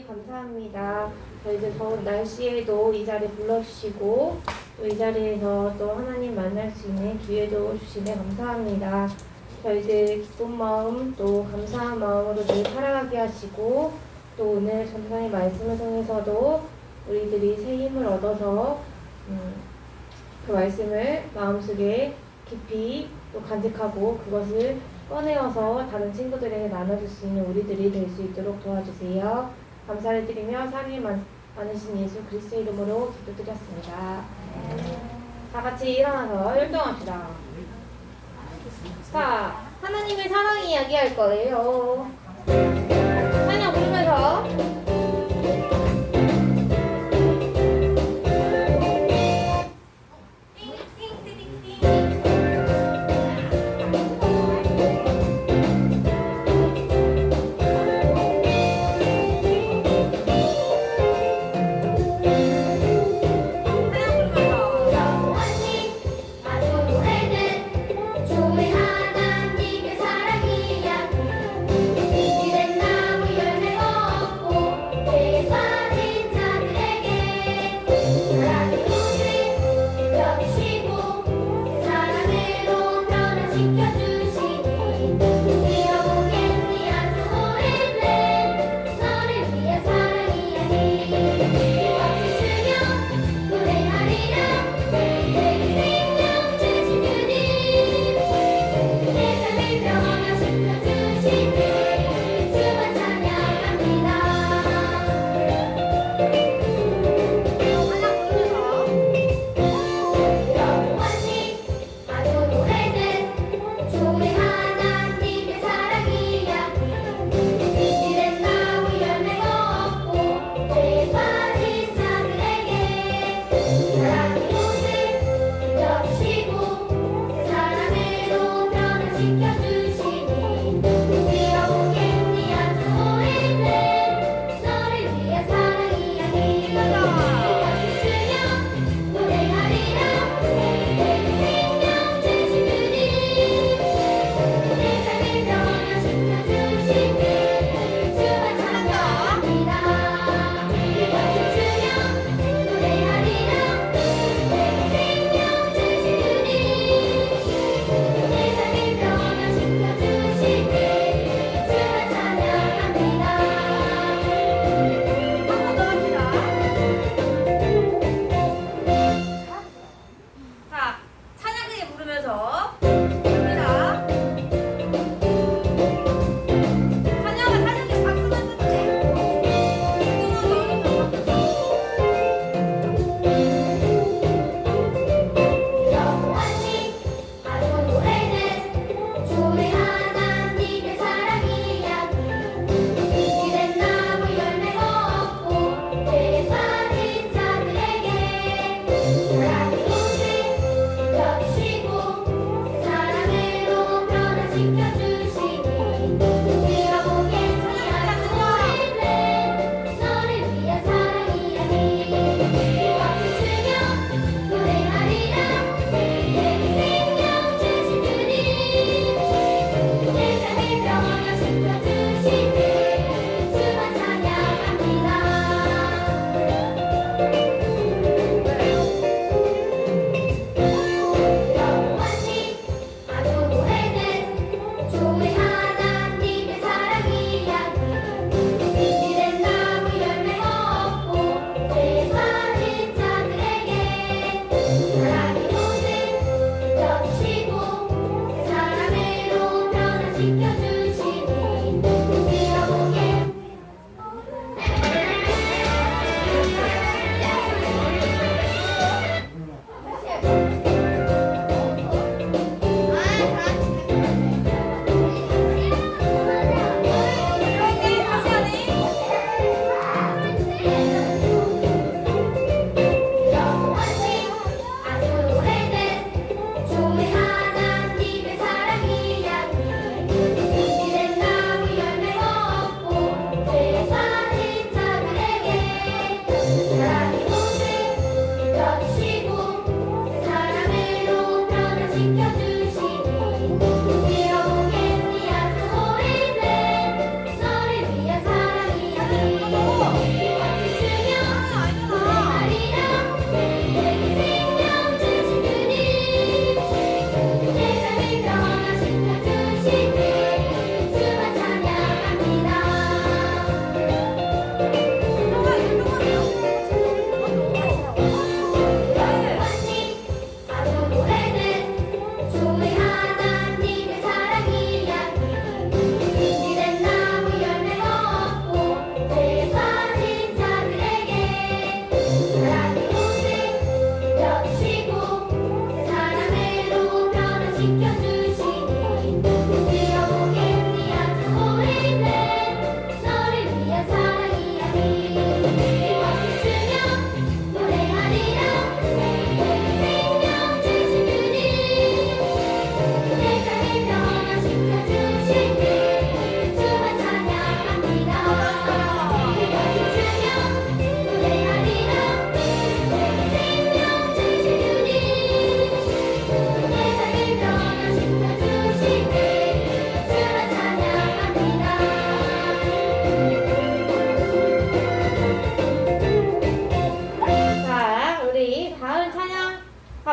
감사합니다. 저희들 더운 날씨에도 이 자리 불러주시고 또 이 자리에서 또 하나님 만날 수 있는 기회도 주시네 감사합니다. 저희들 기쁜 마음 또 감사한 마음으로 늘 살아가게 하시고 또 오늘 전도사님 말씀을 통해서도 우리들이 새 힘을 얻어서 그 말씀을 마음속에 깊이 또 간직하고 그것을 꺼내어서 다른 친구들에게 나눠줄 수 있는 우리들이 될 수 있도록 도와주세요. 감사를 드리며 사랑이 많으신 예수 그리스도의 이름으로 기도드렸습니다. 다 같이 일어나서 율동합시다. 자, 하나님의 사랑 이야기 할 거예요. 찬양 부르면서 하나님의 사랑이야. 이젠 나무 열매가 없고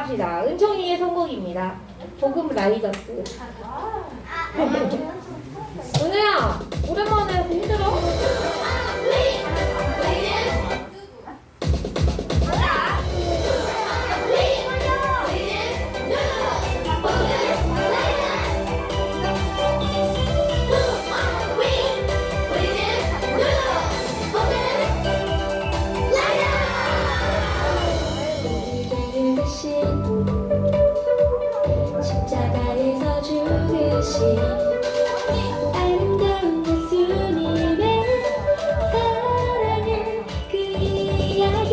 갑시다. 은총이의 선곡입니다. 복음 라이더스. 은혜야, 오랜만에 해서 힘들어? 십자가에서 죽으신 아름다운 예수님의 사랑의 그 이야기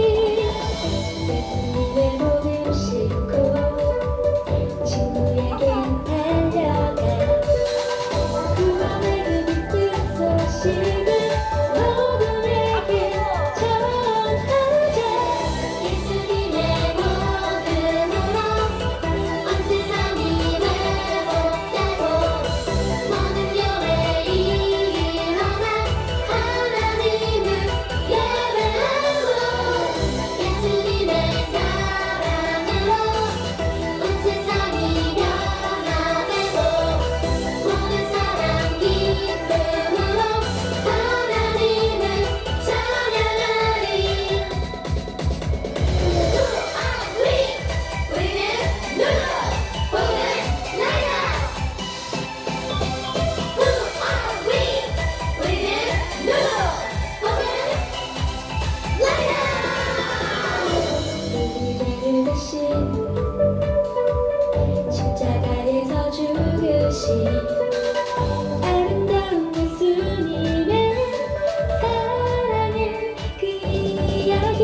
예수님의 복음 싣고 친구에게 달려가 구원의 그 빛 소식을 모두에게 전하자 예수님의 복음으로 온 세상이 회복되고 모든 교회에 일어나 하나님을 예배하고 예수님의 사랑으로 온 세상이 변화되고 모든 사람 기쁨으로 하나님을 찬양하리. 우리는 누구? 복음 라이더. 우리는 누구? 복음 라이더. 우리를 대신 십자가에서 죽으신 아름다운 예수님의 사랑의 그 이야기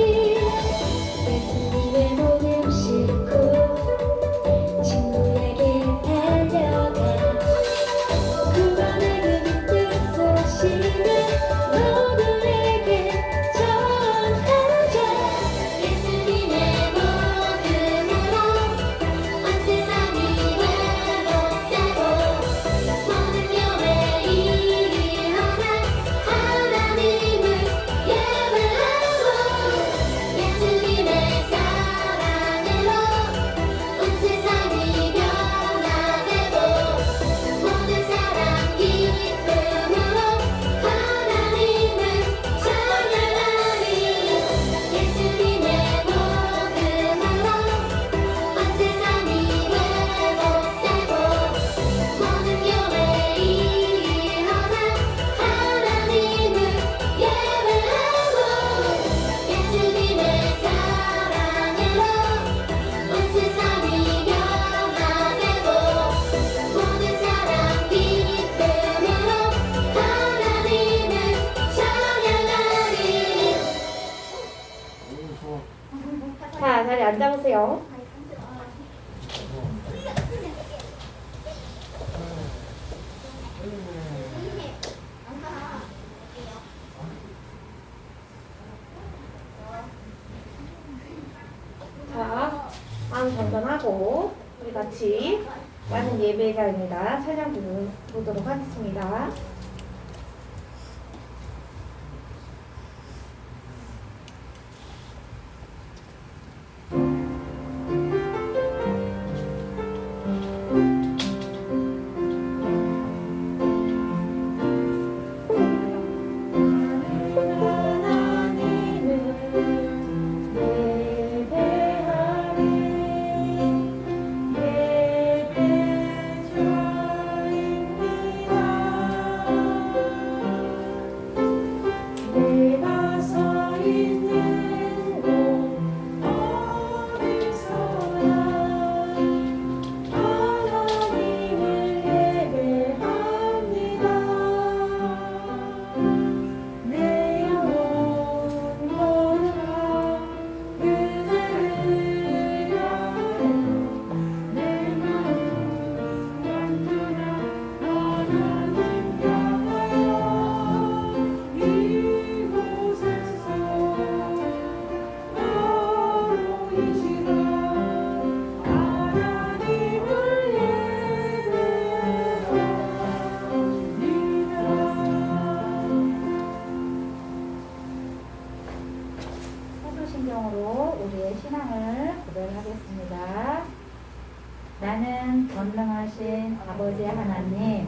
예수님의 복음 싣고 친구에게 달려가 구원의 그 빛 소식을 모두에게 전하자 예수님의 복음으로 온 세상이 회복되고 모든 교회에 일어나 하나님을 예배하고 예수님의 사랑으로 온 세상이 변화되고 모든 사람 기쁨으로 하나님을 찬양하리. 예수님의 복음으로 온 세상이 회복되고 모든 교회에 일어나 하나님을 예배하고 예수님의 사랑으로 온 세상이 변화되고 모든 사람 기쁨으로 하나님을 찬양하리. 자, 자리 앉아보세요. 자, 마음 정돈하고 우리 같이 많은 예배자입니다. 찬양 보도록 하겠습니다. 예배하리 예배자입니다 심정으로 우리의 신앙을 고백하겠습니다. 나는 전능하신 아버지 하나님,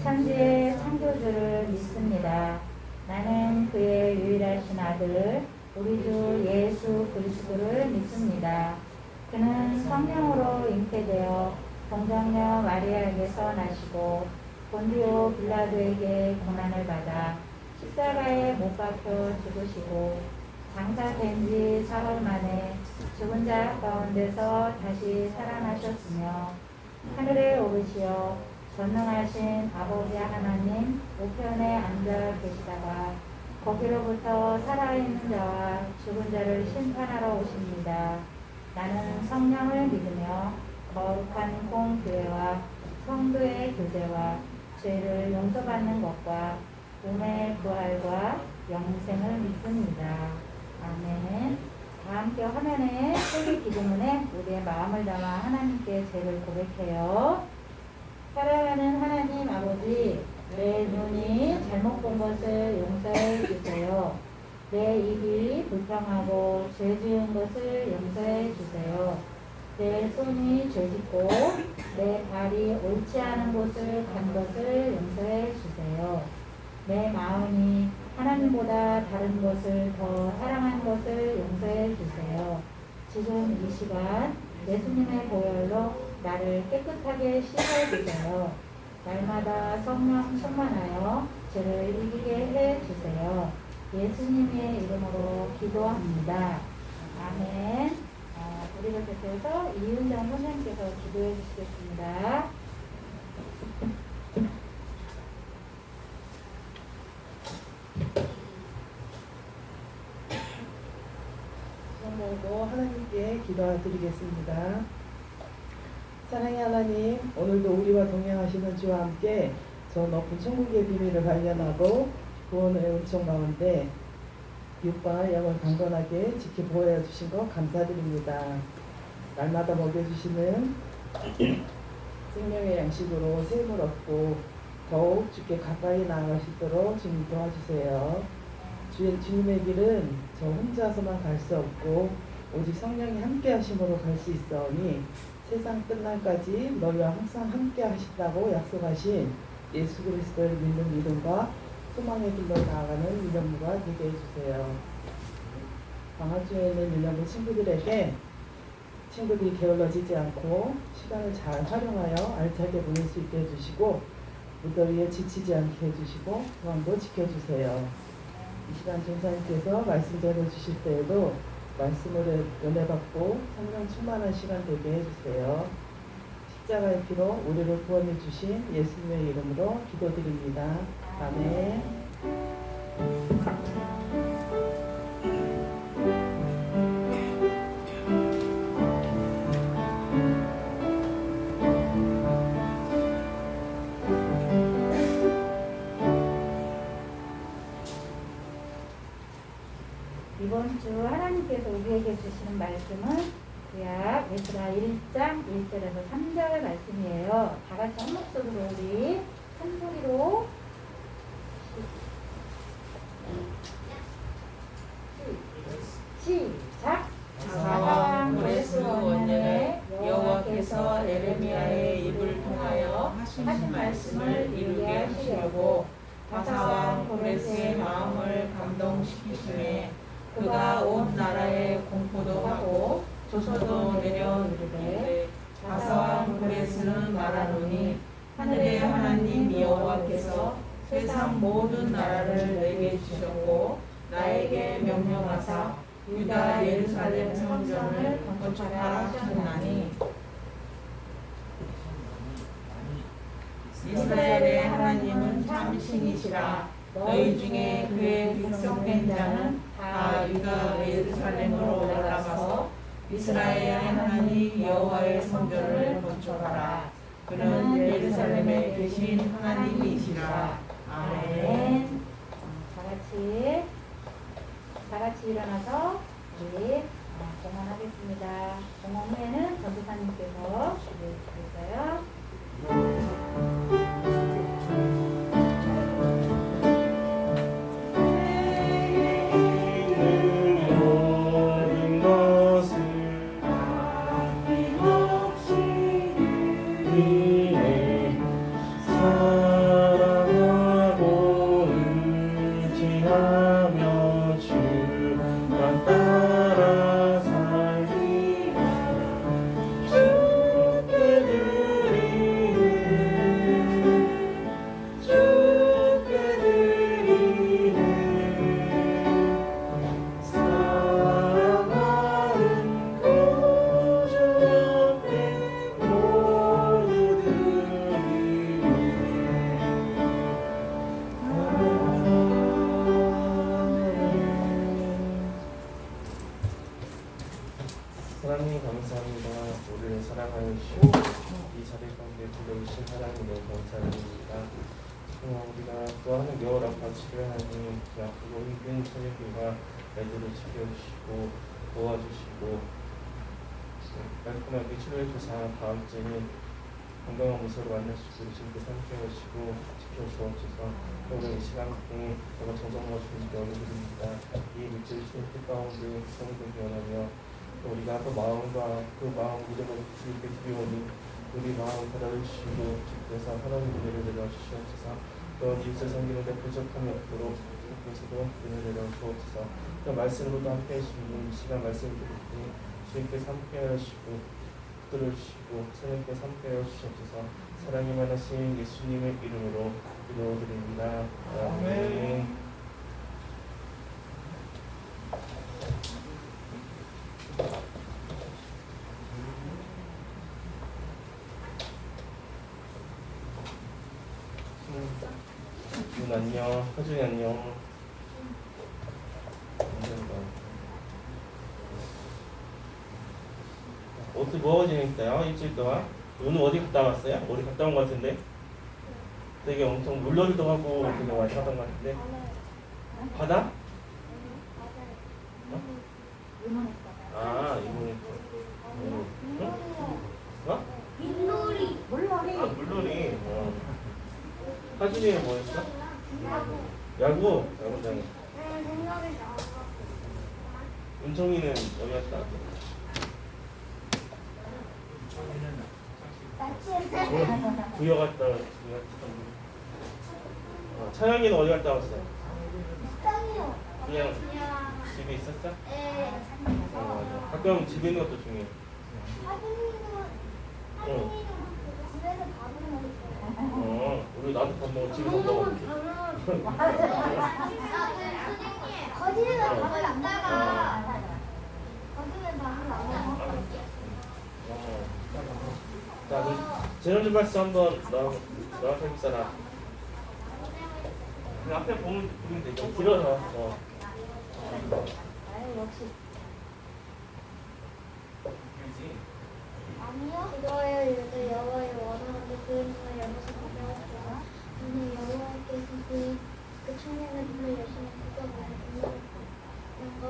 천지의 창조주를 믿습니다. 나는 그의 유일하신 아들, 우리 주 예수 그리스도를 믿습니다. 그는 성령으로 잉태되어 동정녀 마리아에게서 나시고 본디오 빌라도에게 고난을 받아 십자가에 못 박혀 죽으시고 장사된 지 사흘 만에 죽은 자 가운데서 다시 살아나셨으며 하늘에 오르시어 전능하신 아버지 하나님 우편에 앉아 계시다가 거기로부터 살아있는 자와 죽은 자를 심판하러 오십니다. 나는 성령을 믿으며 거룩한 공교회와 성도의 교제와 죄를 용서받는 것과 몸의 부활과 영생을 믿습니다. 아멘. 다 함께 화면에 세계 기도문에 우리의 마음을 담아 하나님께 죄를 고백해요. 사랑하는 하나님 아버지, 내 눈이 잘못 본 것을 용서해 주세요. 내 입이 불평하고 죄 지은 것을 용서해 주세요. 내 손이 죄짓고 내 발이 옳지 않은 곳을 간 것을 용서해 주세요. 내 마음이 하나님보다 다른 것을 더 사랑한 것을 용서해 주세요. 지금 이 시간 예수님의 보혈로 나를 깨끗하게 씻어주세요. 날마다 성령 충만하여 죄를 이기게 해주세요. 예수님의 이름으로 기도합니다. 아멘. 우리를 곁에서 이은정 선생님께서 기도해 주시겠습니다. 모두 하나님께 기도드리겠습니다. 사랑의 하나님, 오늘도 우리와 동행하시는 주와 함께 저 높은 천국의 비밀을 발견하고 구원의 은총 가운데 육과 영을 강건하게 지켜 보여 주신 것 감사드립니다. 날마다 먹여주시는 생명의 양식으로 샘을 얻고 더욱 주께 가까이 나아갈 수 있도록 주님 도와주세요. 주님의 길은 저 혼자서만 갈 수 없고 오직 성령이 함께 하심으로 갈 수 있사오니 세상 끝날까지 너희와 항상 함께 하신다고 약속하신 예수 그리스도를 믿는 믿음과 소망의 길로 나아가는 유년부가 되게 해주세요. 방학중에 있는 유년부 친구들에게 친구들이 게을러지지 않고 시간을 잘 활용하여 알차게 보낼 수 있게 해주시고 무더위에 지치지 않게 해주시고 건강도 지켜주세요. 이 시간 전사님께서 말씀 전해주실 때에도 말씀으로 연애받고 성령 충만한 시간 되게 해주세요. 십자가의 피로 우리를 구원해 주신 예수님의 이름으로 기도드립니다. 아멘. 이번 주 하나님께서 우리에게 주시는 말씀은 구약 에스라 1장 1절에서 3절 말씀이에요. 다 같이 한 목소리로 우리 큰 소리로 시작. 사사왕 고레스 원년에 여호와께서 에레미야의 입을 통하여 하신 말씀을 이루게 하시려고 바사왕 고레스의 마음을 감동시키시매 그가 온 나라에 공포도 하고 조서도 내려 이르되 바사왕 고레스는 말하노니 하늘의 하나님 여호와께서 세상 모든 나라를 내게 주셨고 나에게 명령하사 유다 예루살렘 성전을 건축하라 하셨나니 이스라엘의 하나님은 참 신이시라. 너희 중에 그의 백성된 자는 다 유다 예루살렘으로 올라가서 이스라엘의 하나님 여호와의 성전을 건축하라. 그는 예루살렘에 계신 하나님이시라. 아멘. 다 같이 일어나서 우리 공헌하겠습니다. 공헌 후에는 전도사님께서 준비해 주시겠어요? 하나님 감사합니다. 우리를 사랑하시고 이 자리 가운데 불러주신 하나님의 감사드립니다. 우리가 또하는 겨울 아파치를 하니 아프고 힘든 저녁과 애들을 지켜주시고 도와주시고 깔끔하게 치료해주사 다음 주에는 건강한 모습으로 만날 수 있도록 주님께 함께 하시고 지켜주옵소서. 오늘 이 시간 중에 제가 정성과 주님께 올려드립니다. 이 물질 주님 뜻 가운데 성도되기 원하며 우리가 그 마음과 그 마음 무대로 주님께 드리오니 우리 마음 받아주시고 그래서 하나님 무대를 내려주시옵소서. 또 이웃을 섬기는 데 부족함이 없도록 주님께서도 은혜를 내려주옵소서. 그 말씀으로도 함께 해주시는 이 시간 말씀 드릴 때 주님께서 함께 하시고 붙들어주시고 성령께서 함께 하시옵소서. 사랑이 많으신 예수님의 이름으로 기도드립니다. 아멘. 윤 안녕, 하준이 안녕. 어떻게 뭐가 재밌어요? 일주일 동안? 오늘 어디 갔다 왔어요? 어디 갔다 온 것 같은데? 되게 엄청 물놀이도 하고 되게 많이 하던 것 같은데? 바다? 어? 아, 이번에 응? 어? 물놀이. 물놀이. 아, 물놀이. 하준이는 뭐였어? 야구? 야구장에. 은총이는 어디 갔다 왔어? 구여 갔다 왔어. 차영이는 어디 갔다 왔어? 그냥 집에 있었어? 맞아. 가끔 집에 있는 것도 중요해. 우리 나도 밥 먹어. 집에 밥 먹어. 거기는 밥을 안 먹다가 거기는 밥을 안 먹어. 자, 그럼 재난주 발수 한번 너한테 해보잖아. 앞에 보면 되죠. 길어서. 역시 그렇지. 아니요. 이거예요. 이거 여호와의 원하는데 그 눈을 열어서 가져왔어요. 근데 여호와께서 그 청년을 불러 여시는 그가 뭔가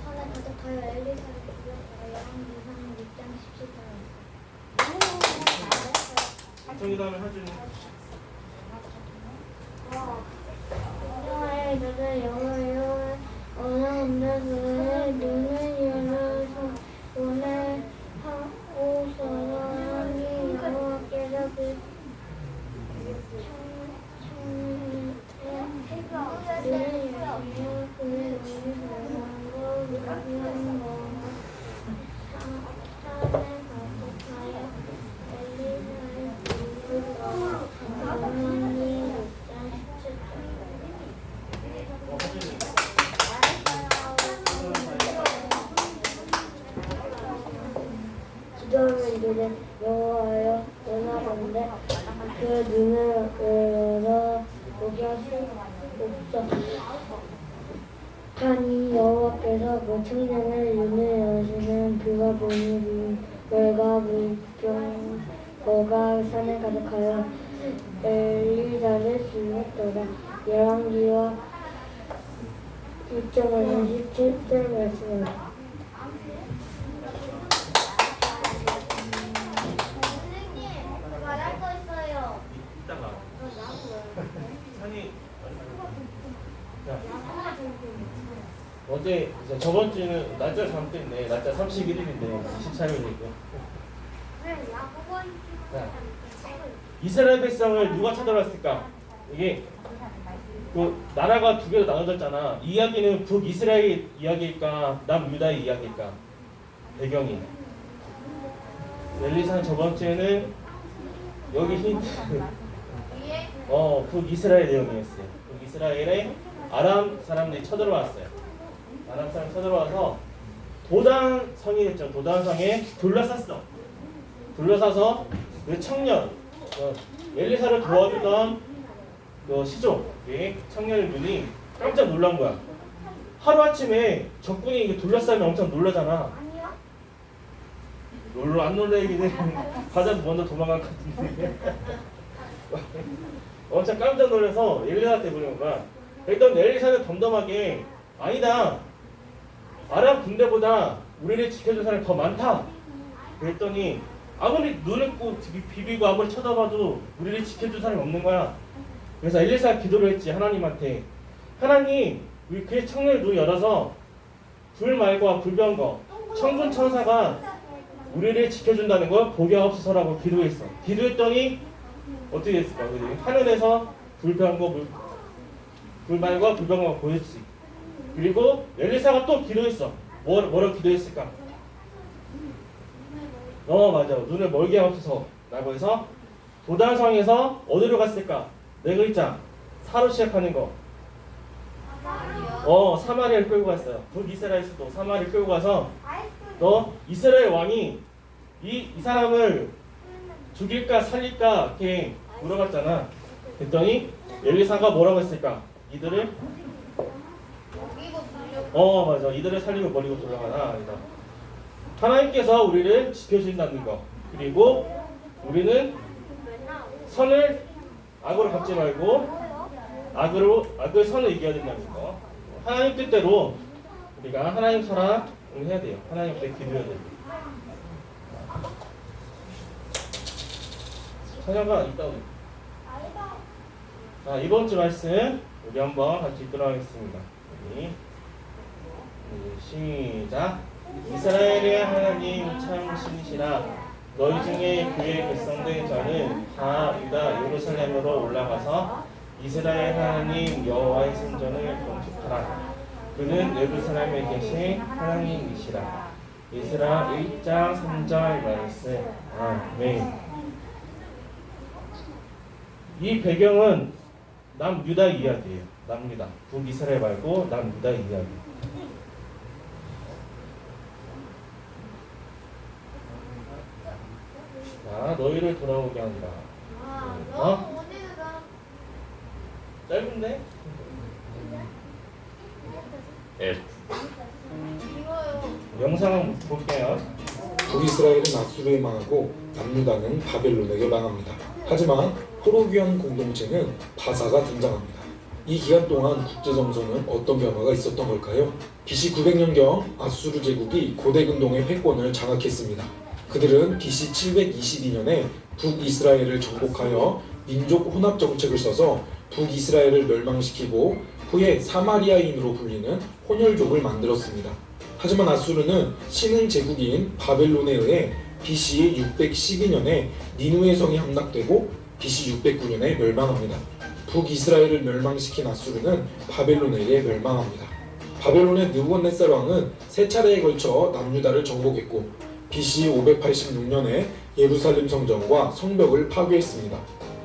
산에 가득하여 엘리사를 불렀어요. 요한 이상 6장 17절에 정이 다음에 하준이. 여호와의 눈을 여호와의 원하는데 그 눈을 열어서 눈을 하오소서. 여호와께서 그 기도하면 눈에 여호와여 원하건대 그 눈을 열어 보게 하시옵소서. 하니 여호와께서 그 청년의 눈을 여시는 그가 보니 물과 물병거가 산에 가득하여 엘리사를 불렀더라. 열왕기와 6장 17절 말씀입니다. 선생님, 말할 거 있어요. 이따가. 산이. 자. 어제 이제 저번 주는 날짜 잘못됐네. 날짜 31일인데 23일이고. 자, 이스라엘 백성을 누가 찾아왔을까? 이게 그 나라가 두 개로 나눠졌잖아. 이 이야기는 북이스라엘 이야기일까, 남유다의 이야기일까? 배경이. 엘리사는 저번 주에는 여기 힌트. 북이스라엘 내용이었어요. 북이스라엘에 아람 사람들이 쳐들어왔어요. 아람 사람이 쳐들어와서 도단성이 됐죠. 도단성에 둘러쌌어. 둘러싸서 그 청년, 엘리사를 도와주던 그 시종, 청년의 눈이 깜짝 놀란 거야. 하루아침에 적군이 둘러싸면 엄청 놀라잖아. 롤로 안 놀래기는 가장 먼저 도망간 것 같은데. 엄청 깜짝 놀라서 엘리사한테 물은 거야. 그랬더니 엘리사는 덤덤하게 아니다. 아람 군대보다 우리를 지켜줄 사람이 더 많다. 그랬더니 아무리 눈을 꼭 비비고 아무리 쳐다봐도 우리를 지켜줄 사람이 없는 거야. 그래서 엘리사가 기도를 했지 하나님한테. 하나님, 우리 그의 창문을 눈 열어서 불말과 불병거 천군 천사가 우리를 지켜준다는 걸 보게 하옵소서라고 기도했어. 기도했더니 어떻게 됐을까? 하늘에서 불말과 불병거가 보였지. 그리고 엘리사가 또 기도했어. 뭐라고 기도했을까? 맞아. 눈을 멀게 하옵소서 라고 해서 도단성에서 어디로 갔을까? 네 글자 사로 시작하는 거. 사마리아를 끌고 갔어요. 북이스라엘 수도 사마리아를 끌고 가서 너 이스라엘 왕이 이 사람을 죽일까 살릴까 이렇게 물어봤잖아. 그랬더니 엘리사가 뭐라고 했을까? 이들을 맞아. 이들을 살리고 버리고 돌아가라. 하나님께서 우리를 지켜주신다는 거. 그리고 우리는 선을 악으로 갚지 말고 악을 선을 이겨야 된다는 거. 하나님 뜻대로 우리가 하나님 사랑을 해야 돼요. 하나님 앞에 기도해야 돼요. 찬양가 이따 오네. 자, 이번 주 말씀 우리 한번 같이 읽도록 하겠습니다. 시작. 이스라엘의 하나님 참 신이시라. 너희 중에 그의 백성된 자는 다 유다 예루살렘으로 올라가서 이스라엘 하나님 여호와의 성전을 건축하라. 그는 예루살렘에 계신 하나님이시라. 이스라 1장 3절 말씀. 아멘. 이 배경은 남유다 이야기예요. 남유다. 북이스라엘 말고 남유다 이야기. 자, 너희를 돌아오게 하니라. 짧은데? 영상 볼게요. 북이스라엘은 앗수르에 망하고 남유다는 바벨론에게 망합니다. 하지만 포로귀환 공동체는 바사가 등장합니다. 이 기간 동안 국제정서는 어떤 변화가 있었던 걸까요? BC 900년경 앗수르 제국이 고대근동의 패권을 장악했습니다. 그들은 BC 722년에 북이스라엘을 정복하여 민족 혼합 정책을 써서 북이스라엘을 멸망시키고 후에 사마리아인으로 불리는 혼혈족을 만들었습니다. 하지만 앗수르는 신흥 제국인 바벨론에 의해 BC 612년에 니누의 성이 함락되고 BC 609년에 멸망합니다. 북이스라엘을 멸망시킨 앗수르는 바벨론에게 멸망합니다. 바벨론의 느부갓네살 왕은 세 차례에 걸쳐 남유다를 정복했고 BC 586년에 예루살렘 성전과 성벽을 파괴했습니다.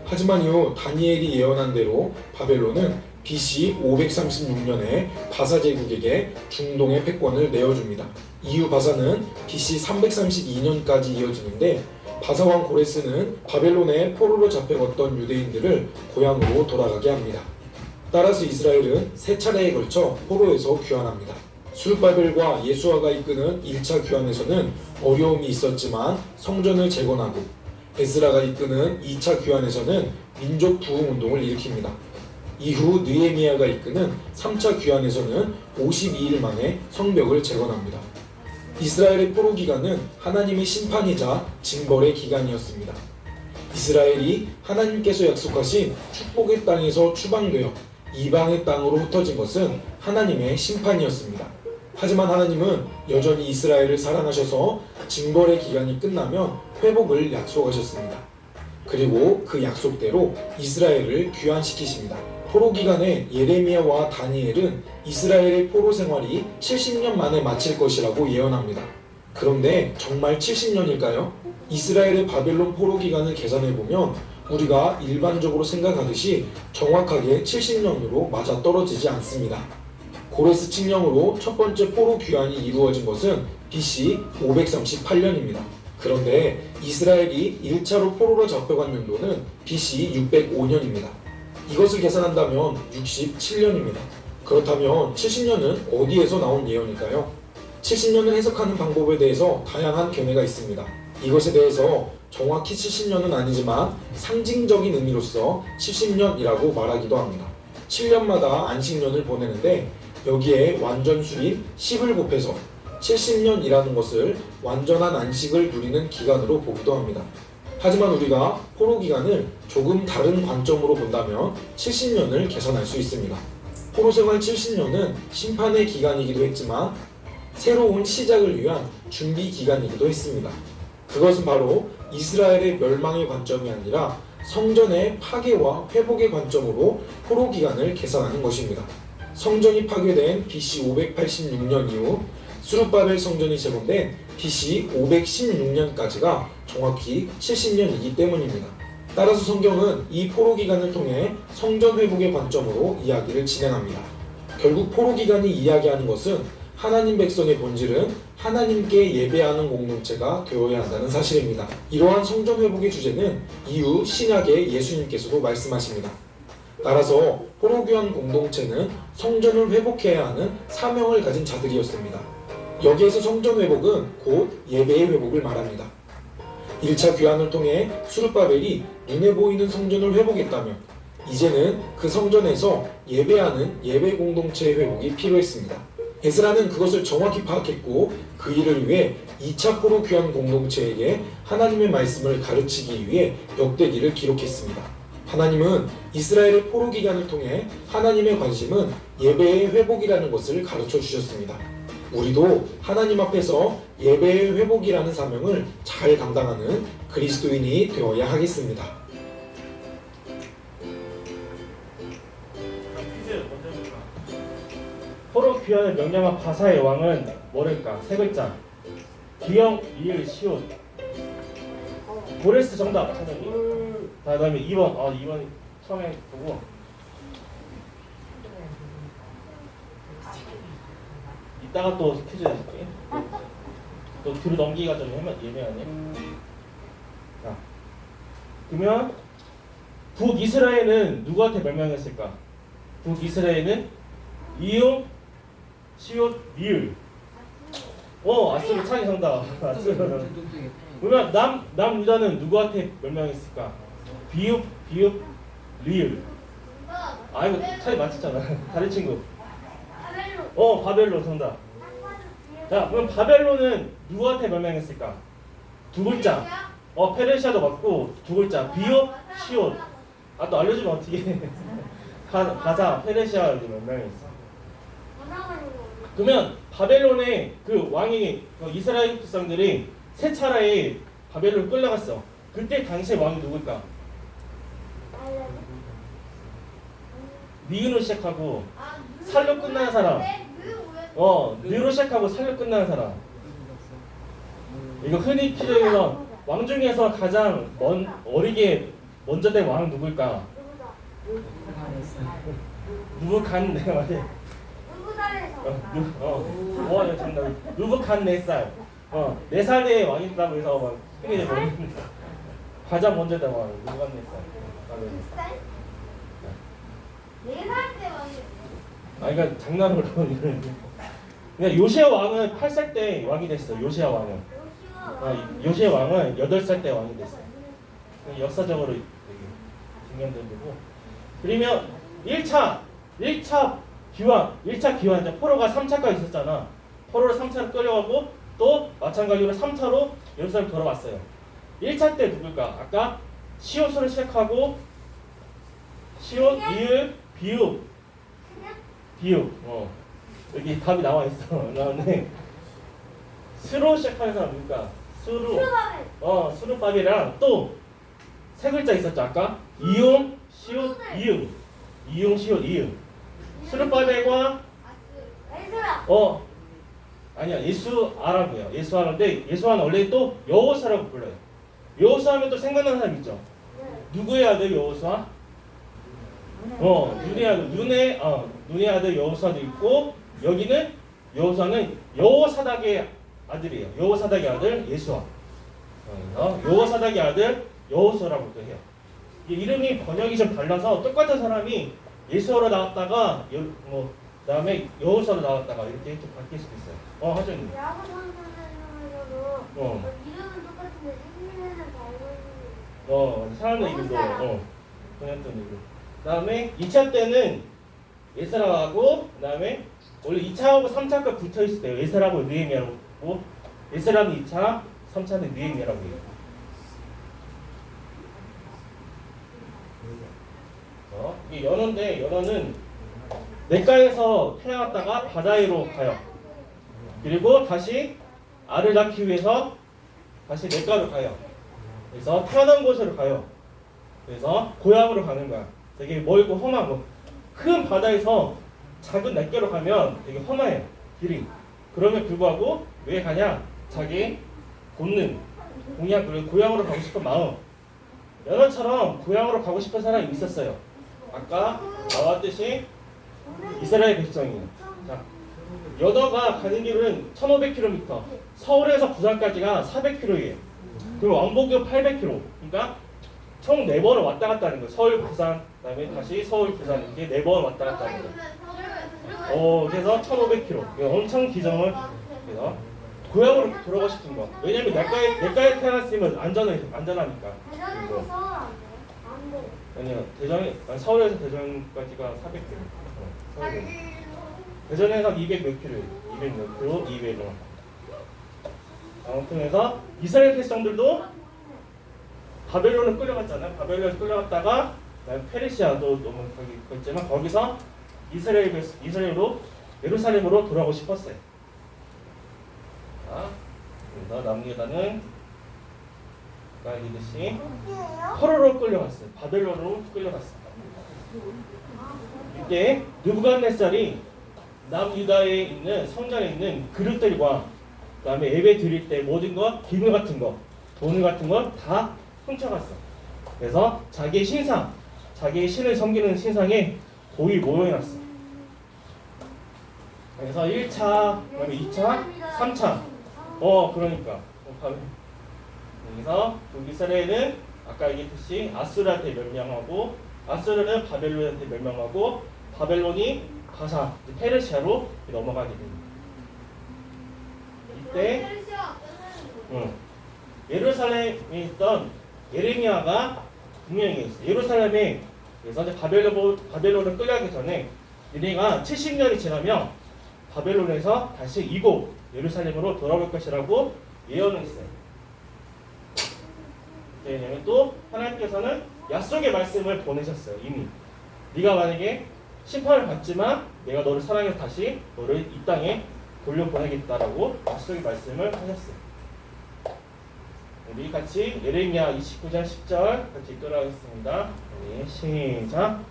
하지만 이후 다니엘이 예언한 대로 바벨론은 BC 536년에 바사 제국에게 중동의 패권을 내어줍니다. 이후 바사는 BC 332년까지 이어지는데 바사 왕 고레스는 바벨론에 포로로 잡혀갔던 유대인들을 고향으로 돌아가게 합니다. 따라서 이스라엘은 세 차례에 걸쳐 포로에서 귀환합니다. 수르바벨과 예수아가 이끄는 1차 귀환에서는 어려움이 있었지만 성전을 재건하고 에스라가 이끄는 2차 귀환에서는 민족 부흥 운동을 일으킵니다. 이후 느헤미야가 이끄는 3차 귀환에서는 52일 만에 성벽을 재건합니다. 이스라엘의 포로 기간은 하나님의 심판이자 징벌의 기간이었습니다. 이스라엘이 하나님께서 약속하신 축복의 땅에서 추방되어 이방의 땅으로 흩어진 것은 하나님의 심판이었습니다. 하지만 하나님은 여전히 이스라엘을 사랑하셔서 징벌의 기간이 끝나면 회복을 약속하셨습니다. 그리고 그 약속대로 이스라엘을 귀환시키십니다. 포로 기간에 예레미야와 다니엘은 이스라엘의 포로 생활이 70년 만에 마칠 것이라고 예언합니다. 그런데 정말 70년일까요? 이스라엘의 바벨론 포로 기간을 계산해보면 우리가 일반적으로 생각하듯이 정확하게 70년으로 맞아떨어지지 않습니다. 고레스 칙령으로 첫 번째 포로 귀환이 이루어진 것은 BC 538년입니다. 그런데 이스라엘이 1차로 포로로 잡혀간 연도는 BC 605년입니다. 이것을 계산한다면 67년입니다. 그렇다면 70년은 어디에서 나온 예언일까요? 70년을 해석하는 방법에 대해서 다양한 견해가 있습니다. 이것에 대해서 정확히 70년은 아니지만 상징적인 의미로서 70년이라고 말하기도 합니다. 7년마다 안식년을 보내는데 여기에 완전 수립 10을 곱해서 70년이라는 것을 완전한 안식을 누리는 기간으로 보기도 합니다. 하지만 우리가 포로 기간을 조금 다른 관점으로 본다면 70년을 계산할 수 있습니다. 포로 생활 70년은 심판의 기간이기도 했지만 새로운 시작을 위한 준비 기간이기도 했습니다. 그것은 바로 이스라엘의 멸망의 관점이 아니라 성전의 파괴와 회복의 관점으로 포로 기간을 계산하는 것입니다. 성전이 파괴된 BC 586년 이후 수룹바벨 성전이 재건된 BC 516년까지가 정확히 70년이기 때문입니다. 따라서 성경은 이 포로 기간을 통해 성전 회복의 관점으로 이야기를 진행합니다. 결국 포로 기간이 이야기하는 것은 하나님 백성의 본질은 하나님께 예배하는 공동체가 되어야 한다는 사실입니다. 이러한 성전 회복의 주제는 이후 신약의 예수님께서도 말씀하십니다. 따라서 포로 귀환 공동체는 성전을 회복해야 하는 사명을 가진 자들이었습니다. 여기에서 성전 회복은 곧 예배의 회복을 말합니다. 1차 귀환을 통해 수룹바벨이 눈에 보이는 성전을 회복했다면 이제는 그 성전에서 예배하는 예배 공동체의 회복이 필요했습니다. 에스라는 그것을 정확히 파악했고 그 일을 위해 2차 포로 귀환 공동체에게 하나님의 말씀을 가르치기 위해 역대기를 기록했습니다. 하나님은 이스라엘의 포로 기간을 통해 하나님의 관심은 예배의 회복이라는 것을 가르쳐 주셨습니다. 우리도 하나님 앞에서 예배의 회복이라는 사명을 잘 감당하는 그리스도인이 되어야 하겠습니다. 퀴즈 먼저 해볼까? 포로 귀환을 명령한 바사의 왕은 뭐랄까? 세 글자. 기영, 이을, 시옷. 고레스 정답. 선생님. 다음에 2번. 2번 처음에 보고. 이따가 또 퀴즈 내줄게. 또 뒤로 넘기기가 좀 예매하네. 자, 그러면 북이스라엘은 누구한테 멸망했을까? 북이스라엘은 이용, 시옷, 리을. 아스르 창이 정답. 아스르. 그러면 남유다는 누구한테 멸망했을까? 비읍, 리을. 이거 차이 맞췄잖아. 다른 친구. 바벨론 정답. 자, 그럼 바벨론은 누구한테 멸망했을까? 두 글자. 페르시아도 맞고 두 글자. 비읍, 시옷. 또 알려주면 어떻게? 가자, 페르시아 멸망했어. 그러면 바벨론의 그 왕이 이스라엘 백성들이 세 차례에 바벨론 끌려갔어. 그때 당시의 왕이 누굴까? 니은으로 시작하고 살로 끝나는 사람. 느로 시작하고 살로 끝나는 사람. 이거 흔히 필요해서 왕 중에서 가장 어리게 먼저 된 왕은 누굴까? 누부갓네 맞아. 정답. 누부갓네살. 4살에 왕이라고 해서 막 흔히 가장 먼저 된 왕 누부갓네살. 4살 때 왕이. 그러니까 장난으로 그냥 요시아 왕은 8살 때 왕이 됐어. 요시아 왕은. 요시아 왕은 8살 때 왕이 됐어. 역사적으로 되게 중요한 점이고. 그러면 1차 기환 포로가 3차까지 있었잖아. 포로를 3차로 끌려가고 또 마찬가지로 3차로 예루살렘 돌아왔어요. 1차 때 누굴까? 아까 시옷으로 시작하고 시옷, 이을, 비읍. 여기 답이 나와 있어. 나오네. 스로 시작하는 사람 누굴까? 수루바벨이랑 또 세 글자 있었죠 아까? 이용, 시옷, 이응. 이용, 시옷, 이응. 수루바벨과 아니야 예수아라고요. 예수아인데 예수아는 원래 또 여호사라고 불러요. 여호사하면 또 생각나는 사람 있죠? 누구의 아들 여호사? 눈의 아들 여호사도 있고 여기는 여호사는 여호사닥의 아들이에요. 여호사닥의 아들 예수아. 여호사닥의 아들 여호수아라고도 해요. 이름이 번역이 좀 달라서 똑같은 사람이 예수아로 나왔다가 다음에 여호수아로 나왔다가 이렇게 좀 바뀔 수도 있어요. 하정이. 야구 선수들도 이름은 똑같은데 생일에는 다르고 사람의 이름도 그냥 또 이름. 다음에 2차 때는 예사라하고 그다음에 원래 2차하고 3차가 붙어 있을 때요. 예사라고 느헤미야라고 예사라는 2차, 3차는 느헤미야라고 해요. 이게 연어인데 연어는 냇가에서 태어났다가 바다 위로 가요. 그리고 다시 알을 낳기 위해서 다시 냇가로 가요. 그래서 태어난 곳으로 가요. 그래서 고향으로 가는 거야. 되게 멀고 험하고 큰 바다에서 작은 냇가로 가면 되게 험해요. 길이. 그럼에도 불구하고 왜 가냐? 자기 본능, 공약 그리고 고향으로 가고 싶은 마음. 연어처럼 고향으로 가고 싶은 사람이 있었어요. 아까 나왔듯이 이스라엘 백성이에요. 자, 연어가 가는 길은 1,500km, 서울에서 부산까지가 400km예요. 그리고 왕복은 800km. 그러니까 총 4번을 왔다 갔다 하는 거예요. 서울, 부산, 그다음에 다시 서울, 부산 이렇게 4번 왔다 갔다 하는 거예요. 그래서 1,500km. 엄청 기정을 그래서 고향으로 돌아가고 싶은 거. 왜냐면 냇가에 태어났으면 안전하니까. 대전에서 안 돼. 아니요, 서울에서 대전까지가 400km. 대전에서 200 몇 킬로예요. 200 몇 킬로, 200원. 아무튼 해서 이스라엘 백성들도 바벨론을 끌려갔잖아요. 바벨론을 끌려갔다가 페르시아도 너무 거기 있지만 거기서 이스라엘로 예루살렘으로 돌아오고 싶었어요. 자, 그래서 남유다는 아까 얘기했듯이 포로로 끌려갔어요. 바벨론으로 끌려갔어요. 이때 느부갓네살이 남유다에 있는 성전에 있는 그릇들과 그다음에 예배 드릴 때 모든 것, 기물 같은 거, 돈 같은 거 다 훔쳐갔어. 그래서 자기의 신상, 자기의 신을 섬기는 신상에 거의 모여놨어. 그래서 1차, 그다음에 2차, 3차. 그러니까. 그래서 북이스라엘은 아까 얘기했듯이 아수르한테 멸망하고 아수르는 바벨론한테 멸망하고 바벨론이 가사, 페르시아로 넘어가게 됩니다. 이때 예루살렘에 있던 예레미야가 분명히 있어요. 예루살렘에 그래서 이제 바벨론을 끌려가기 전에 얘네가 70년이 지나면 바벨론에서 다시 이곳 예루살렘으로 돌아올 것이라고 예언을 했어요. 왜냐면 또 하나님께서는 약속의 말씀을 보내셨어요. 이미 네가 만약에 심판을 받지만 내가 너를 사랑해서 다시 너를 이 땅에 돌려보내겠다라고 약속의 말씀을 하셨어요. 우리 같이 예레미야 29장 10절 같이 읽도록하겠습니다. 시작.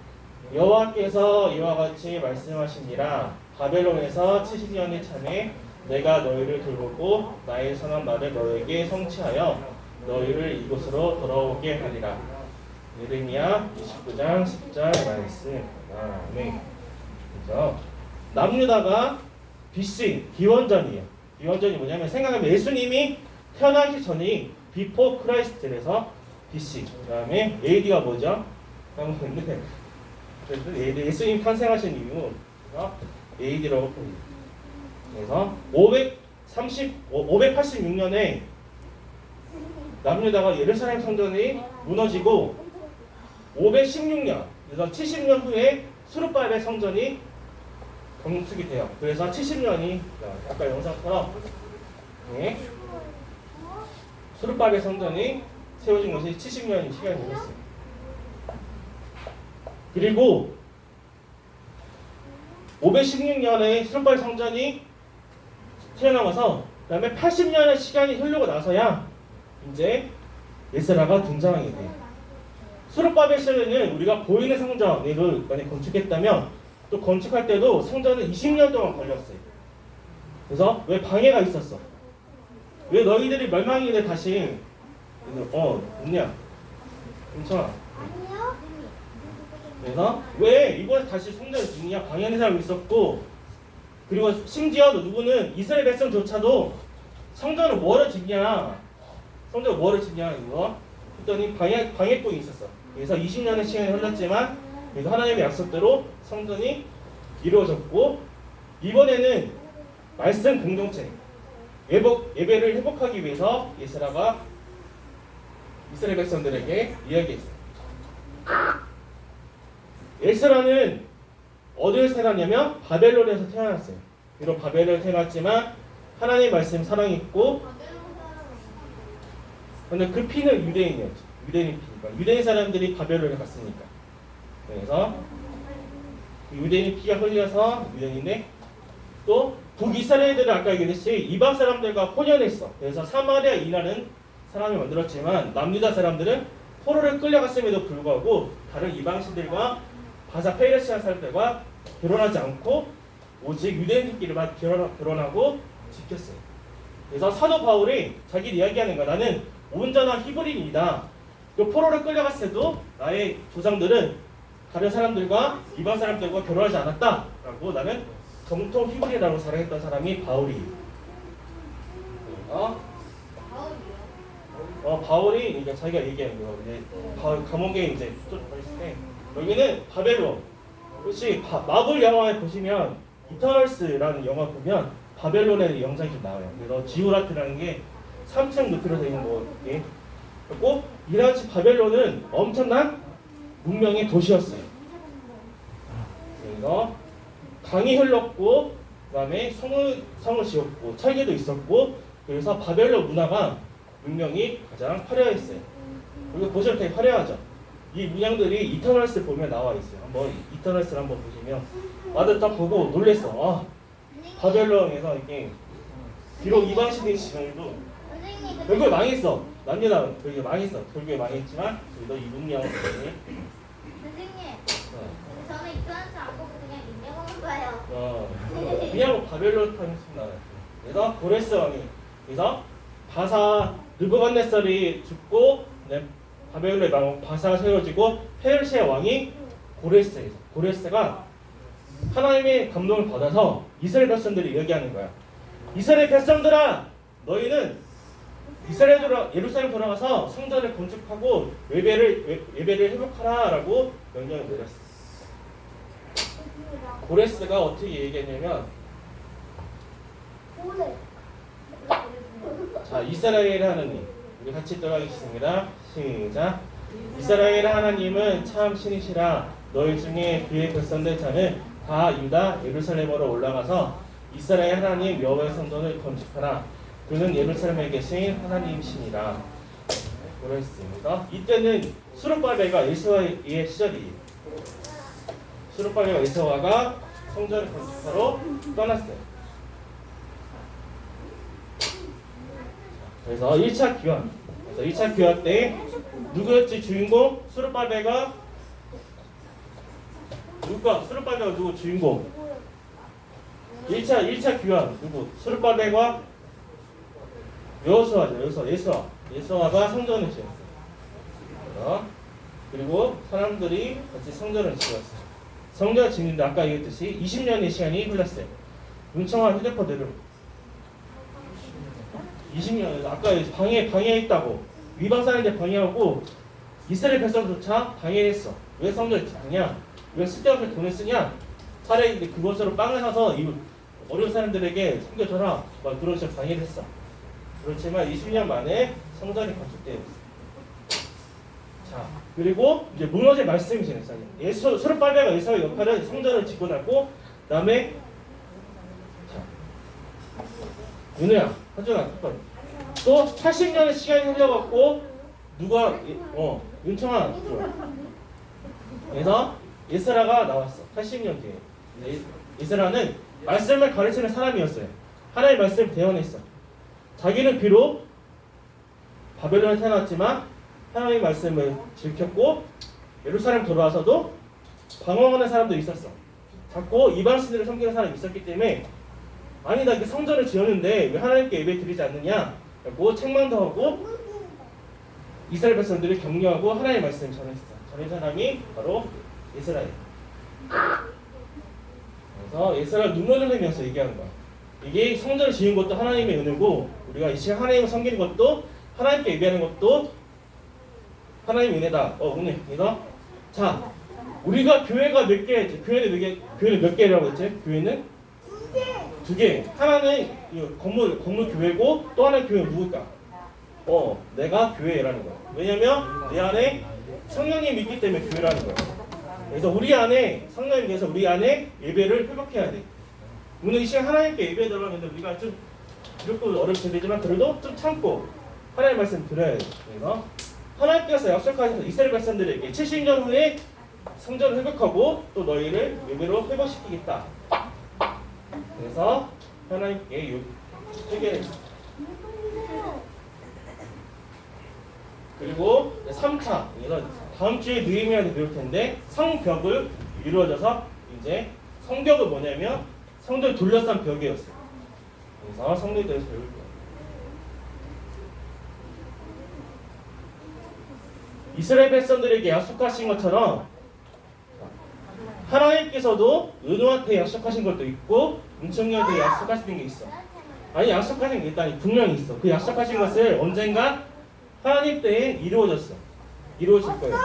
여호와께서 이와 같이 말씀하시니라. 바벨론에서 70년이 차매 내가 너희를 돌보고 나의 선한 말을 너에게 성취하여 너희를 이곳으로 돌아오게 하리라. 예레미야 29장 10절 말씀. 네. 그죠? 남유다가 BC 기원전이에요. 기원전이 뭐냐면 생각하면 예수님이 태어나기 전이 비포 크라이스트에서 BC. 그다음에 AD가 뭐죠? 까먹었는데 예수님 탄생하신 이유 AD라고 봅니다. 그래서 586년에 남유다가 예루살렘 성전이 무너지고 516년 그래서 70년 후에 수르바벨 성전이 건축이 돼요. 그래서 70년이 아까 영상처럼 수르바벨 성전이 세워진 것이 70년이 시간이 걸렸어요. 그리고 516년에 수르바벨 성전이 태어나면서 그다음에 80년의 시간이 흐르고 나서야 이제 에스라가 등장하게 돼요. 수르바벨 시대는 우리가 보이는 성전을 만약 건축했다면 또 건축할 때도 성전은 20년 동안 걸렸어요. 그래서 왜 방해가 있었어? 왜 너희들이 멸망이 돼 다시 없냐? 괜찮아. 아니요. 그래서 왜 이번에 다시 성전을 짓냐? 방해하는 사람이 있었고 그리고 심지어 누구는 이스라엘 백성조차도 성전을 뭐를 짓냐? 성전을 뭐를 짓냐 이거 했더니 방해꾼이 있었어. 그래서 20년의 시간이 흘렀지만 그래서 하나님의 약속대로 성전이 이루어졌고 이번에는 말씀 공동체 예배를 회복하기 위해서 에스라가 이스라엘 백성들에게 이야기했어요. 에스라는 어디에서 태어났냐면 바벨론에서 태어났어요. 비록 바벨론에 태어났지만 하나님의 말씀 사랑했고 근데 그 피는 유대인이었죠. 유대인 피니까 유대인 사람들이 바벨론에 갔으니까 그래서 유대인 피가 흘려서 유대인인데 또 북이스라엘들은 아까 얘기했듯이 이방 사람들과 혼연했어. 그래서 사마리아인이라는 사람이 만들었지만 남유다 사람들은 포로를 끌려갔음에도 불구하고 다른 이방신들과 바사 페르시아 사람들과 결혼하지 않고 오직 유대인들끼리만 결혼하고 지켰어요. 그래서 사도 바울이 자기 이야기하는 거야. 나는 온전한 히브리인이다. 또 포로를 끌려갔을 때도 나의 조상들은 다른 사람들과 이방 사람들과 결혼하지 않았다라고 나는 정통 히브리라고 자랑했던 사람이 바울이. 바울이 이제 자기가 얘기하는 거예요. 이제 감옥에 이제 쫓겨있을 때 여기는 바벨론. 혹시 마블 영화에 보시면 이터널스라는 영화 보면 바벨론의 영상이 좀 나와요. 그래서 지오라트라는 게 3층 높이로 되어 있는 거예요. 그리고 이라치 바벨론은 엄청난 문명의 도시였어요. 그래서 강이 흘렀고 그다음에 성을 지었고 철기도 있었고 그래서 바벨론 문화가 문명이 가장 화려했어요. 그리고 보시면 되게 화려하죠. 이 문양들이 이터널스 보면 나와 있어요. 한번 이터널스를 한번 보시면 아들 딱 보고 놀랬어. 바벨론에서 이게 비록 이방신의 지명도 결국에 망했어. 남녀다 결국에 망했어. 결국에 망했지만 그래도 이 문명을 선생님, 저는 이터널스 안 보고 그냥 인정한 거예요. 그냥 바벨론 타임스 나왔어요. 그래서 고레스 왕이 그래서 바사 느부갓네살이 죽고 바벨론의 왕 바사가 세워지고 페르시아 왕이 고레스예요. 고레스가 하나님의 감동을 받아서 이스라엘 백성들이 얘기하는 거야. 이스라엘 백성들아, 너희는 예루살렘 돌아가서 성전을 건축하고 예배를 회복하라라고 명령을 내렸어. 고레스가 어떻게 얘기했냐면, 자 이스라엘 하나님, 우리 같이 따라하겠습니다. 시작. 이스라엘 하나님은 참 신이시라. 너희 중에 그의 백성들 자는 다 유다 예루살렘으로 올라가서 이스라엘 하나님 여호와의 성전을 건축하라. 그는 예루살렘에 계신 하나님이시니라. 그랬습니다. 이때는 수르바벨과 예수와의 시절이에요. 수르바벨과 예수와가 성전을 건축하러 떠났어요. 그래서 1차 귀환. 그래서 1차 귀환 때 누구였지 주인공? 수르바벨과 누구 주인공? 1차 귀환 누구? 수르바벨과 여호수아죠. 예수아가 성전을 지었어요. 그리고 사람들이 같이 성전을 지었어요. 성전을 짓는데 아까 얘기했듯이 20년의 시간이 흘렀어요. 은청한 휴대폰들을 20년 아까 방해에 있다고 위방 사람들 방해하고 이스라엘 백성조차 방해했어. 왜 성전을 짓느냐? 왜 쓸데없는 돈을 쓰냐? 차라리 그것으로 빵을 사서 이 어려운 사람들에게 섬겨줘라. 막 그런 식으로 방해를 했어. 그렇지만 20년 만에 성전이 건축되었어요. 자, 그리고 이제 무너질 말씀이 지냈어요. 수르바벨과 예수의 역할은 성전을 짓고 나고, 그다음에 윤우야, 하준아, 또 80년의 시간이 흘러갔고 누가 윤청아 그래서 예스라가 나왔어. 80년 뒤에. 예스라는 말씀을 가르치는 사람이었어요. 하나님의 말씀을 대언했어. 자기는 비록 바벨론에 태어났지만 하나님의 말씀을 지켰고 예루살렘 돌아와서도 방황하는 사람도 있었어. 자꾸 이방신들을 섬기는 사람이 있었기 때문에 아니 나 성전을 지었는데 왜 하나님께 예배 드리지 않느냐 라고 책망도 하고 이스라엘 백성들을 격려하고 하나님의 말씀을 전했어. 전한 사람이 바로 예스라예요. 그래서 예스라가 눈물을 흘리면서 얘기하는 거야. 이게 성전을 지은 것도 하나님의 은혜고 우리가 이 시간 하나님을 섬기는 것도 하나님께 예배하는 것도 하나님의 은혜다. 은혜. 그래서 자 우리가 교회가 몇 개? 교회는 몇 개라고 했지? 교회는 두 개. 하나는 이 건물 교회고 또 하나는 교회는 누굴까? 내가 교회라는 거야. 왜냐면 내 안에 성령님이 있기 때문에 교회라는 거야. 그래서 우리 안에 성령님께서 우리 안에 예배를 회복해야 돼. 오늘 이 시간 하나님께 예배 들어가는데 우리가 좀 이렇게 어렵게 되지만 그래도 좀 참고 하나님 말씀 들어야 돼. 그래서 하나님께서 약속하신 이스라엘 백성들에게 70년 후에 성전을 회복하고 또 너희를 예배로 회복시키겠다. 그래서 하나님께 회개를 그리고 3차 이런 다음 주에 느헤미야한테 배울 텐데 성벽을 이루어져서 이제 성벽은 뭐냐면 성전을 둘러싼 벽이었어요. 그래서 성벽에 대해서 배울 거예요. 이스라엘 백성들에게 약속하신 것처럼 하나님께서도 은호한테 약속하신 것도 있고 은총이한테 약속하신 게 있어. 아니 약속하신 게 일단 분명히 있어. 그 약속하신 것을 언젠가 하나님 때에 이루어질 거예요.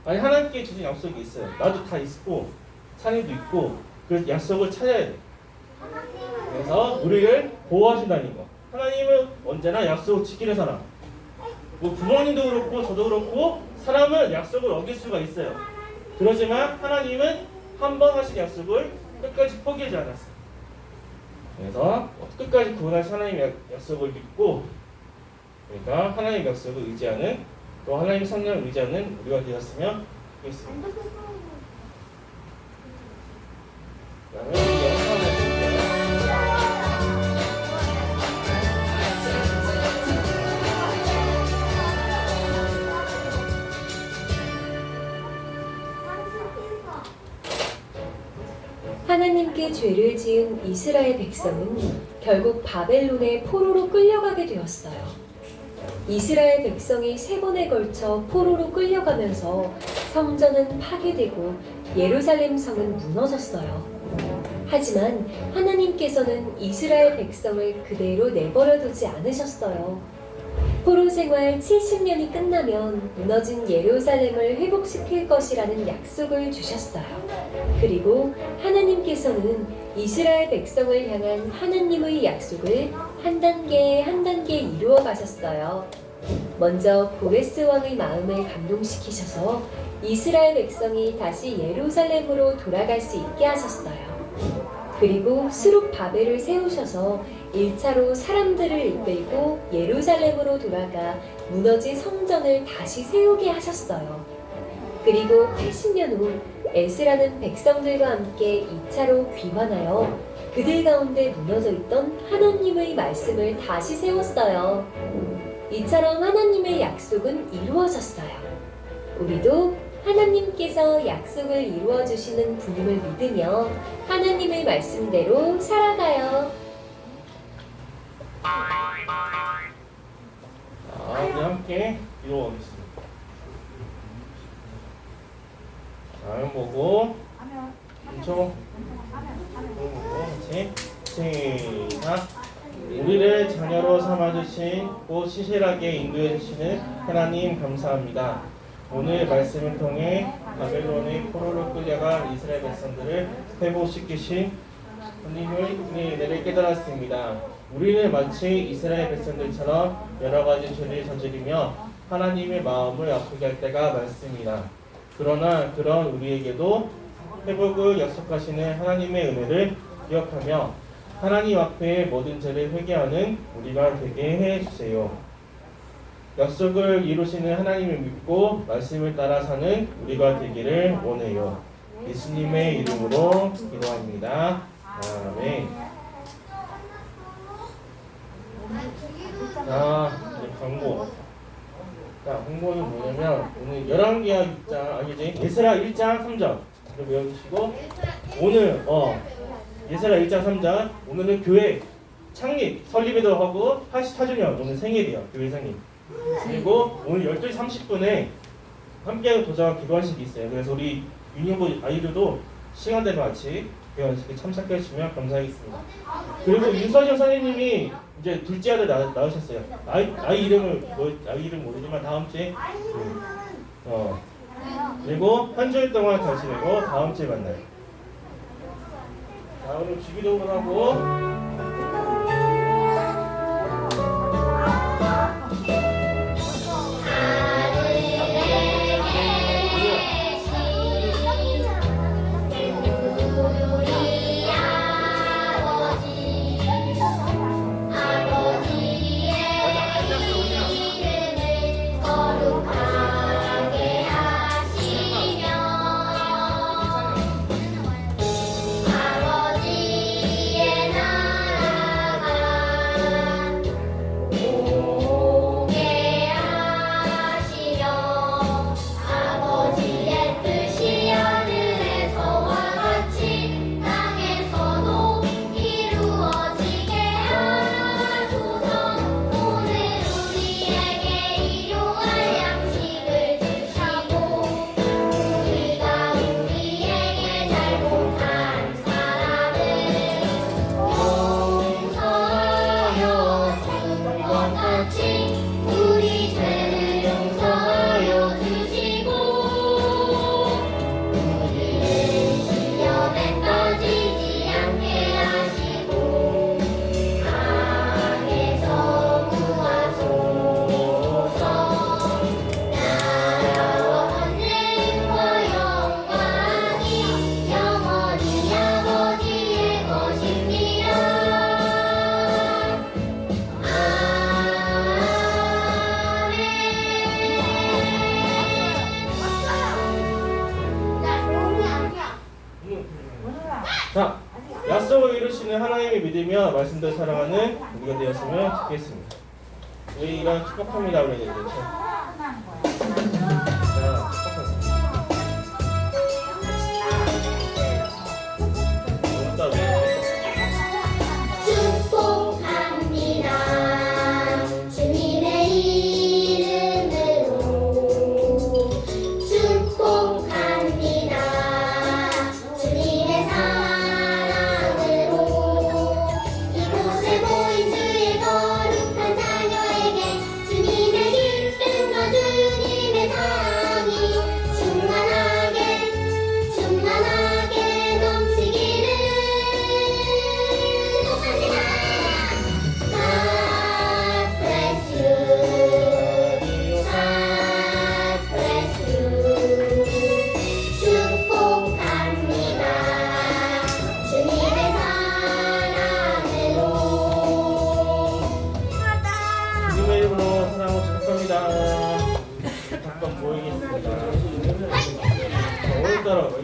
아니 하나님께 주신 약속이 있어요. 나도 다 있고 찬이도 있고 그 약속을 찾아야 돼. 그래서 우리를 보호하신다는 거. 하나님은 언제나 약속을 지키는 사람. 뭐 부모님도 그렇고 저도 그렇고 사람은 약속을 어길 수가 있어요. 그러지만 하나님은 한 번 하신 약속을 끝까지 포기하지 않았어요. 그래서 끝까지 구원하신 하나님의 약속을 믿고 그러니까 하나님의 약속을 의지하는 또 하나님의 성령을 의지하는 우리가 되었으면 좋겠습니다. 그다음에 우리 영상을 볼게요. 하나님께 죄를 지은 이스라엘 백성은 결국 바벨론의 포로로 끌려가게 되었어요. 이스라엘 백성이 3번에 걸쳐 포로로 끌려가면서 성전은 파괴되고 예루살렘 성은 무너졌어요. 하지만 하나님께서는 이스라엘 백성을 그대로 내버려 두지 않으셨어요. 포로 생활 70년이 끝나면 무너진 예루살렘을 회복시킬 것이라는 약속을 주셨어요. 그리고 하나님께서는 이스라엘 백성을 향한 하나님의 약속을 한 단계 한 단계 이루어 가셨어요. 먼저 고레스 왕의 마음을 감동시키셔서 이스라엘 백성이 다시 예루살렘으로 돌아갈 수 있게 하셨어요. 그리고 수룹 바벨을 세우셔서 1차로 사람들을 이끌고 예루살렘으로 돌아가 무너진 성전을 다시 세우게 하셨어요. 그리고 80년 후 에스라는 백성들과 함께 2차로 귀환하여 그들 가운데 무너져 있던 하나님의 말씀을 다시 세웠어요. 이처럼 하나님의 약속은 이루어졌어요. 우리도 하나님께서 약속을 이루어 주시는 분임을 믿으며 하나님의 말씀대로 살아가요. 우리 함께 이루어보겠습니다. 잘 보고 엄청 같이 시작. 우리를 자녀로 삼아주시고 신실하게 인도해주시는 하나님 감사합니다. 오늘 말씀을 통해 바벨론의 포로로 끌려간 이스라엘 백성들을 회복시키신 하나님의 은혜를 깨달았습니다. 우리는 마치 이스라엘 백성들처럼 여러 가지 죄를 저지르며 하나님의 마음을 아프게 할 때가 많습니다. 그러나 그런 우리에게도 회복을 약속하시는 하나님의 은혜를 기억하며 하나님 앞에 모든 죄를 회개하는 우리가 되게 해주세요. 약속을 이루시는 하나님을 믿고 말씀을 따라 사는 우리가 되기를 원해요. 예수님의 이름으로 기도합니다. 아멘. 자, 이제 광고. 자, 광고는 뭐냐면 오늘 열왕기하 6장 아니지? 예스라 1장 3절 외워주시고 오늘 예스라 1장 3절 오늘은 교회 창립 설립에도 하고 84주년 오늘 생일이야. 교회 생일. 그리고 오늘 12시 30분에 함께하는 도장 기도하식이 있어요. 그래서 우리 유니브 아이들도 시간 되면 같이 기도하식에 참석해 주시면 감사하겠습니다. 그리고 윤서정 선생님이 이제 둘째 아들 낳으셨어요. 아이 이름 모르지만 다음 주에 그리고 한 주일 동안 잘 지내고 다음 주에 만나요. 자, 오늘 주기도문 하고. 자, 약속을 이루시는 하나님을 믿으며 말씀대로 살아가는 우리가 되었으면 좋겠습니다. 우리가 축복합니다. 우리 이제 자, 축복합니다. 주님의 이름으로 축복합니다. 주님의 사랑으로 이곳에 모인 주의 거룩한 자녀에게 주님의 기쁨과 주님의 사랑이 충만하게 넘치기를 축복합니다. God bless you. God bless you. 축복합니다. 주님의 사랑으로. 주님의 이름으로 사랑하고 축복합니다. 잠깐 모이겠습니다. 오늘따라 왜